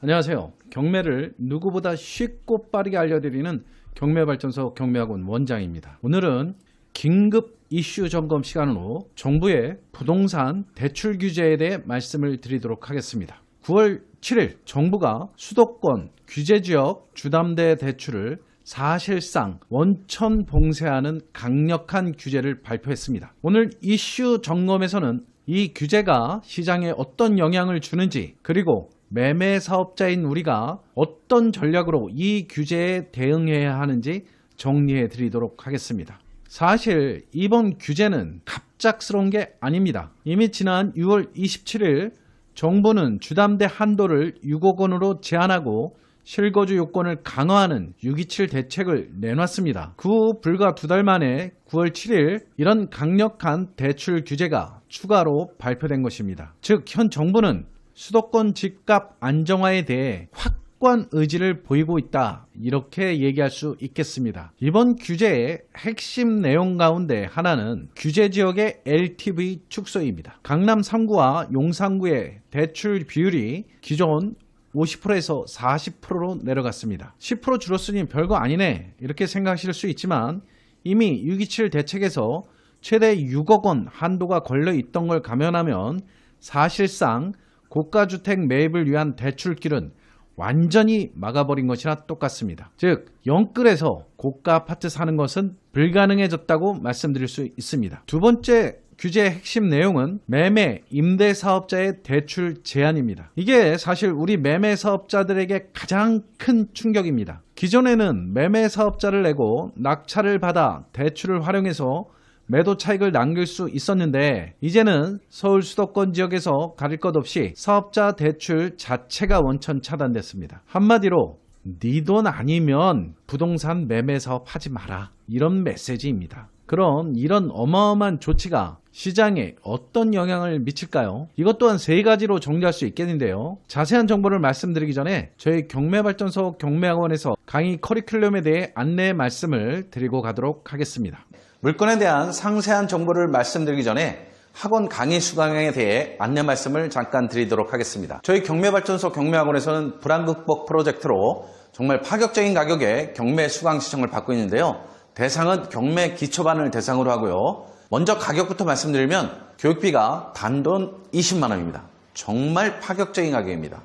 안녕하세요. 경매를 누구보다 쉽고 빠르게 알려드리는 경매발전소 경매학원 원장입니다. 오늘은 긴급 이슈 점검 시간으로 정부의 부동산 대출 규제에 대해 말씀을 드리도록 하겠습니다. 9월 7일 정부가 수도권 규제지역 주담대 대출을 사실상 원천 봉쇄하는 강력한 규제를 발표했습니다. 오늘 이슈 점검에서는 이 규제가 시장에 어떤 영향을 주는지, 그리고 매매 사업자인 우리가 어떤 전략으로 이 규제에 대응해야 하는지 정리해 드리도록 하겠습니다. 사실 이번 규제는 갑작스러운 게 아닙니다. 이미 지난 6월 27일 정부는 주담대 한도를 6억 원으로 제한하고 실거주 요건을 강화하는 627 대책을 내놨습니다. 그 후 불과 2달 만에 9월 7일 이런 강력한 대출 규제가 추가로 발표된 것입니다. 즉, 현 정부는 수도권 집값 안정화에 대해 확고한 의지를 보이고 있다, 이렇게 얘기할 수 있겠습니다. 이번 규제의 핵심 내용 가운데 하나는 규제지역의 LTV 축소입니다. 강남 3구와 용산구의 대출 비율이 기존 50%에서 40%로 내려갔습니다. 10% 줄었으니 별거 아니네, 이렇게 생각하실 수 있지만 이미 627 대책에서 최대 6억 원 한도가 걸려 있던 걸 감안하면 사실상 고가주택 매입을 위한 대출길은 완전히 막아버린 것이나 똑같습니다. 즉, 영끌에서 고가 아파트 사는 것은 불가능해졌다고 말씀드릴 수 있습니다. 두 번째 규제의 핵심 내용은 매매, 임대 사업자의 대출 제한입니다. 이게 사실 우리 매매 사업자들에게 가장 큰 충격입니다. 기존에는 매매 사업자를 내고 낙찰을 받아 대출을 활용해서 매도 차익을 남길 수 있었는데, 이제는 서울 수도권 지역에서 가릴 것 없이 사업자 대출 자체가 원천 차단됐습니다. 한마디로 네 돈 아니면 부동산 매매 사업 하지 마라, 이런 메시지입니다. 그럼 이런 어마어마한 조치가 시장에 어떤 영향을 미칠까요? 이것 또한 세 가지로 정리할 수 있겠는데요. 자세한 정보를 말씀드리기 전에 저희 경매발전소 경매학원에서 강의 커리큘럼에 대해 안내 말씀을 드리고 가도록 하겠습니다. 물건에 대한 상세한 정보를 말씀드리기 전에 학원 강의 수강에 대해 안내 말씀을 잠깐 드리도록 하겠습니다. 저희 경매발전소 경매학원에서는 불황극복 프로젝트로 정말 파격적인 가격에 경매 수강 신청을 받고 있는데요. 대상은 경매 기초반을 대상으로 하고요. 먼저 가격부터 말씀드리면 교육비가 단돈 20만 원입니다. 정말 파격적인 가격입니다.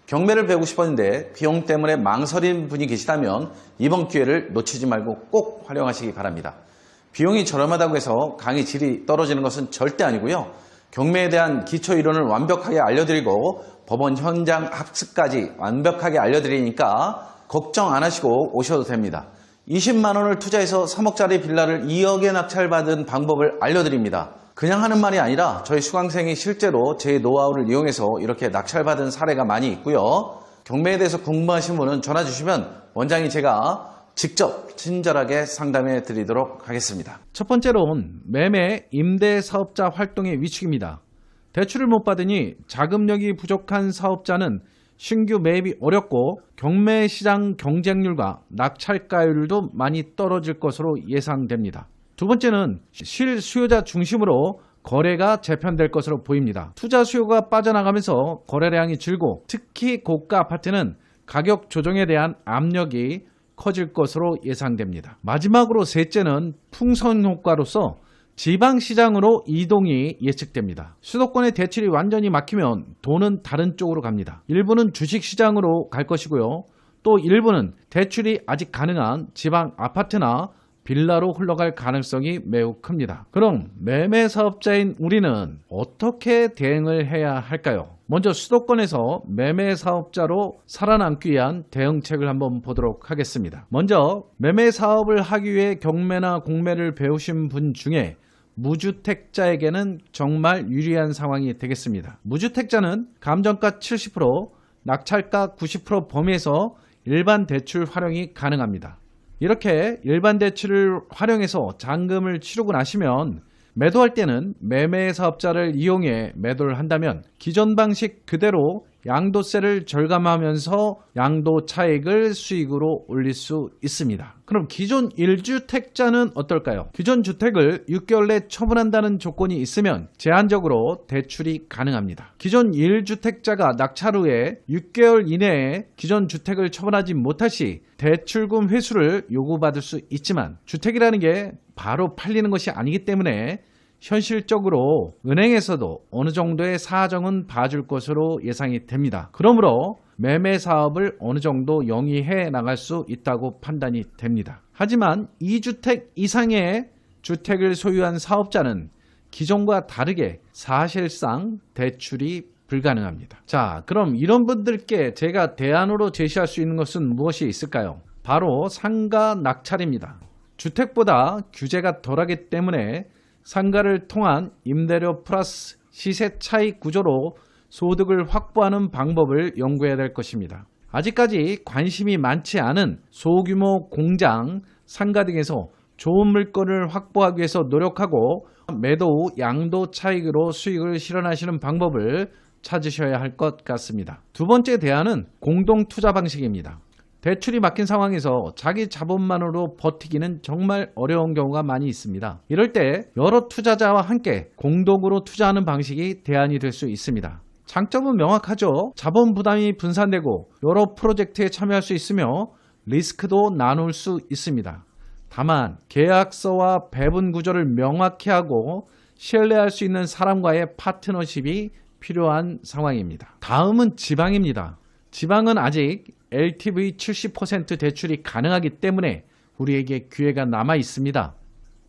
경매를 배우고 싶었는데 비용 때문에 망설인 분이 계시다면 이번 기회를 놓치지 말고 꼭 활용하시기 바랍니다. 비용이 저렴하다고 해서 강의 질이 떨어지는 것은 절대 아니고요. 경매에 대한 기초 이론을 완벽하게 알려드리고 법원 현장 학습까지 완벽하게 알려드리니까 걱정 안 하시고 오셔도 됩니다. 20만 원을 투자해서 3억짜리 빌라를 2억에 낙찰받은 방법을 알려드립니다. 그냥 하는 말이 아니라 저희 수강생이 실제로 제 노하우를 이용해서 이렇게 낙찰받은 사례가 많이 있고요. 경매에 대해서 궁금하신 분은 전화 주시면 원장이 제가 직접 친절하게 상담해 드리도록 하겠습니다. 첫 번째로는 매매, 임대 사업자 활동의 위축입니다. 대출을 못 받으니 자금력이 부족한 사업자는 신규 매입이 어렵고 경매 시장 경쟁률과 낙찰가율도 많이 떨어질 것으로 예상됩니다. 두 번째는 실수요자 중심으로 거래가 재편될 것으로 보입니다. 투자 수요가 빠져나가면서 거래량이 줄고 특히 고가 아파트는 가격 조정에 대한 압력이 커질 것으로 예상됩니다. 마지막으로 셋째는 풍선 효과로서 지방시장으로 이동이 예측됩니다. 수도권의 대출이 완전히 막히면 돈은 다른 쪽으로 갑니다. 일부는 주식시장으로 갈 것이고요. 또 일부는 대출이 아직 가능한 지방 아파트나 빌라로 흘러갈 가능성이 매우 큽니다. 그럼 매매 사업자인 우리는 어떻게 대응을 해야 할까요? 먼저 수도권에서 매매 사업자로 살아남기 위한 대응책을 한번 보도록 하겠습니다. 먼저 매매 사업을 하기 위해 경매나 공매를 배우신 분 중에 무주택자에게는 정말 유리한 상황이 되겠습니다. 무주택자는 감정가 70%, 낙찰가 90% 범위에서 일반 대출 활용이 가능합니다. 이렇게 일반 대출을 활용해서 잔금을 치르고 나시면 매도할 때는 매매 사업자를 이용해 매도를 한다면 기존 방식 그대로 양도세를 절감하면서 양도 차익을 수익으로 올릴 수 있습니다. 그럼 기존 1주택자는 어떨까요? 기존 주택을 6개월 내 처분한다는 조건이 있으면 제한적으로 대출이 가능합니다. 기존 1주택자가 낙찰 후에 6개월 이내에 기존 주택을 처분하지 못할 시 대출금 회수를 요구받을 수 있지만 주택이라는 게 바로 팔리는 것이 아니기 때문에 현실적으로 은행에서도 어느 정도의 사정은 봐줄 것으로 예상이 됩니다. 그러므로 매매 사업을 어느 정도 영위해 나갈 수 있다고 판단이 됩니다. 하지만 2주택 이상의 주택을 소유한 사업자는 기존과 다르게 사실상 대출이 불가능합니다. 자, 그럼 이런 분들께 제가 대안으로 제시할 수 있는 것은 무엇이 있을까요? 바로 상가 낙찰입니다. 주택보다 규제가 덜하기 때문에 상가를 통한 임대료 플러스 시세 차익 구조로 소득을 확보하는 방법을 연구해야 될 것입니다. 아직까지 관심이 많지 않은 소규모 공장, 상가 등에서 좋은 물건을 확보하기 위해서 노력하고 매도 후 양도 차익으로 수익을 실현하시는 방법을 찾으셔야 할 것 같습니다. 두 번째 대안은 공동 투자 방식입니다. 대출이 막힌 상황에서 자기 자본만으로 버티기는 정말 어려운 경우가 많이 있습니다. 이럴 때 여러 투자자와 함께 공동으로 투자하는 방식이 대안이 될 수 있습니다. 장점은 명확하죠. 자본 부담이 분산되고 여러 프로젝트에 참여할 수 있으며 리스크도 나눌 수 있습니다. 다만 계약서와 배분 구조를 명확히 하고 신뢰할 수 있는 사람과의 파트너십이 필요한 상황입니다. 다음은 지방입니다. 지방은 아직 LTV 70% 대출이 가능하기 때문에 우리에게 기회가 남아 있습니다.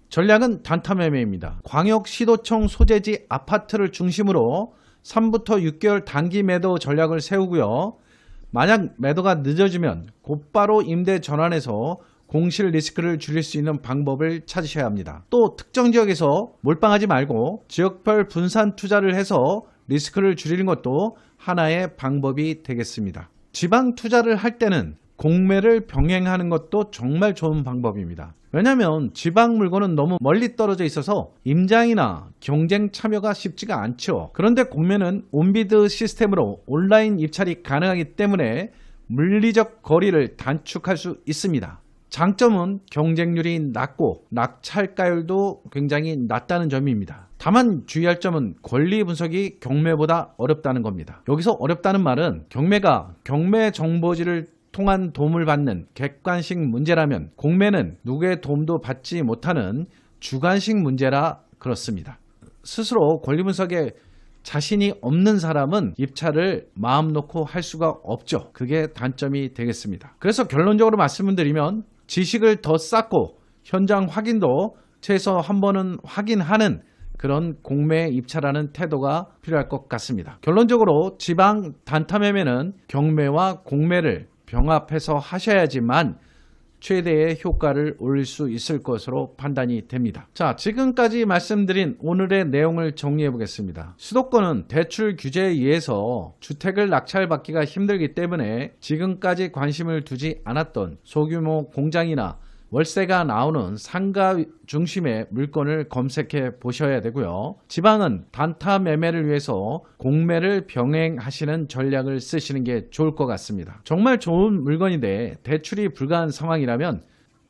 전략은 단타매매입니다. 광역시도청 소재지 아파트를 중심으로 3부터 6개월 단기 매도 전략을 세우고요. 만약 매도가 늦어지면 곧바로 임대 전환해서 공실 리스크를 줄일 수 있는 방법을 찾으셔야 합니다. 또 특정 지역에서 몰빵하지 말고 지역별 분산 투자를 해서 리스크를 줄이는 것도 하나의 방법이 되겠습니다. 지방 투자를 할 때는 공매를 병행하는 것도 정말 좋은 방법입니다. 왜냐하면 지방 물건은 너무 멀리 떨어져 있어서 임장이나 경쟁 참여가 쉽지가 않죠. 그런데 공매는 온비드 시스템으로 온라인 입찰이 가능하기 때문에 물리적 거리를 단축할 수 있습니다. 장점은 경쟁률이 낮고 낙찰가율도 굉장히 낮다는 점입니다. 다만 주의할 점은 권리 분석이 경매보다 어렵다는 겁니다. 여기서 어렵다는 말은 경매가 경매 정보지를 통한 도움을 받는 객관식 문제라면 공매는 누구의 도움도 받지 못하는 주관식 문제라 그렇습니다. 스스로 권리 분석에 자신이 없는 사람은 입찰을 마음 놓고 할 수가 없죠. 그게 단점이 되겠습니다. 그래서 결론적으로 말씀을 드리면 지식을 더 쌓고 현장 확인도 최소 한 번은 확인하는 그런 공매에 입찰하는 태도가 필요할 것 같습니다. 결론적으로 지방 단타 매매는 경매와 공매를 병합해서 하셔야지만 최대의 효과를 올릴 수 있을 것으로 판단이 됩니다. 자, 지금까지 말씀드린 오늘의 내용을 정리해 보겠습니다. 수도권은 대출 규제에 의해서 주택을 낙찰받기가 힘들기 때문에 지금까지 관심을 두지 않았던 소규모 공장이나 월세가 나오는 상가 중심의 물건을 검색해 보셔야 되고요. 지방은 단타 매매를 위해서 공매를 병행하시는 전략을 쓰시는 게 좋을 것 같습니다. 정말 좋은 물건인데 대출이 불가한 상황이라면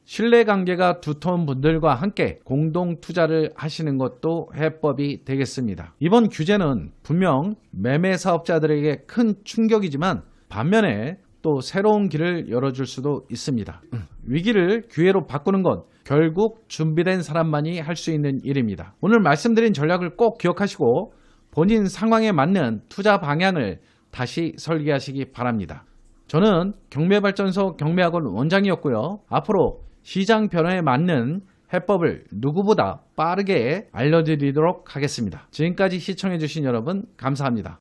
신뢰관계가 두터운 분들과 함께 공동 투자를 하시는 것도 해법이 되겠습니다. 이번 규제는 분명 매매 사업자들에게 큰 충격이지만 반면에 또 새로운 길을 열어줄 수도 있습니다. 위기를 기회로 바꾸는 건 결국 준비된 사람만이 할 수 있는 일입니다. 오늘 말씀드린 전략을 꼭 기억하시고 본인 상황에 맞는 투자 방향을 다시 설계하시기 바랍니다. 저는 경매발전소 경매학원 원장이었고요. 앞으로 시장 변화에 맞는 해법을 누구보다 빠르게 알려드리도록 하겠습니다. 지금까지 시청해주신 여러분 감사합니다.